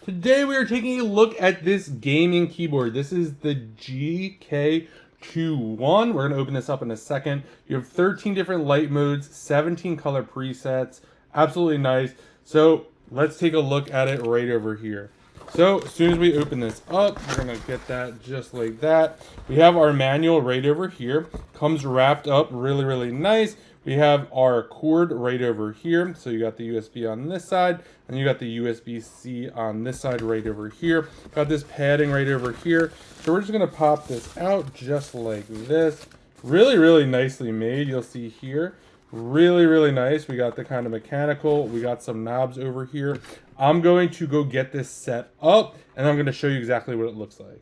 Today we are taking a look at this gaming keyboard. This is the GK21. We're going to open this up in a second. You have 13 different light modes, 17 color presets. Absolutely nice. So let's take a look at it right over here. So as soon as we open this up, we're going to get that just like that. We have our manual right over here. Comes wrapped up really, really nice. We have our cord right over here. So you got the USB on this side, and you got the USB-C on this side right over here. Got this padding right over here. So we're just gonna pop this out just like this. Really, really nicely made. You'll see here. Really, really nice. We got the kind of mechanical. We got some knobs over here. I'm going to go get this set up, and I'm going to show you exactly what it looks like.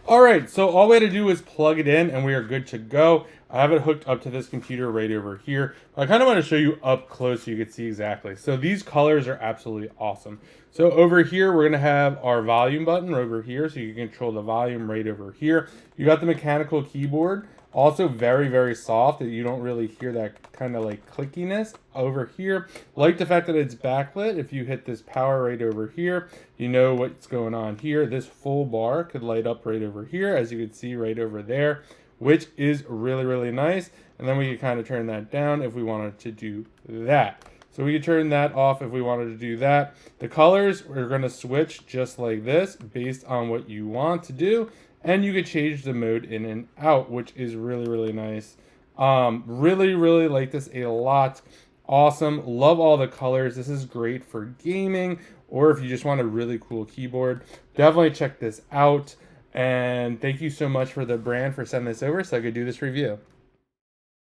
Alright, so all we had to do is plug it in and we are good to go. I have it hooked up to this computer right over here. I kind of want to show you up close so you can see exactly. So these colors are absolutely awesome. So over here, we're going to have our volume button over here so you can control the volume right over here. You got the mechanical keyboard. Also very, very soft that you don't really hear that kind of like clickiness over here. Like the fact that it's backlit. If you hit this power right over here, you know what's going on here. This full bar could light up right over here, as you can see right over there, which is really, really nice. And then we can kind of turn that down if we wanted to do that. So we can turn that off if we wanted to do that. The colors, we're going to switch just like this based on what you want to do. And you can change the mode in and out, which is really, really nice. Really, really like this a lot. Awesome. Love all the colors. This is great for gaming, or if you just want a really cool keyboard. Definitely check this out. And thank you so much for the brand for sending this over so I could do this review.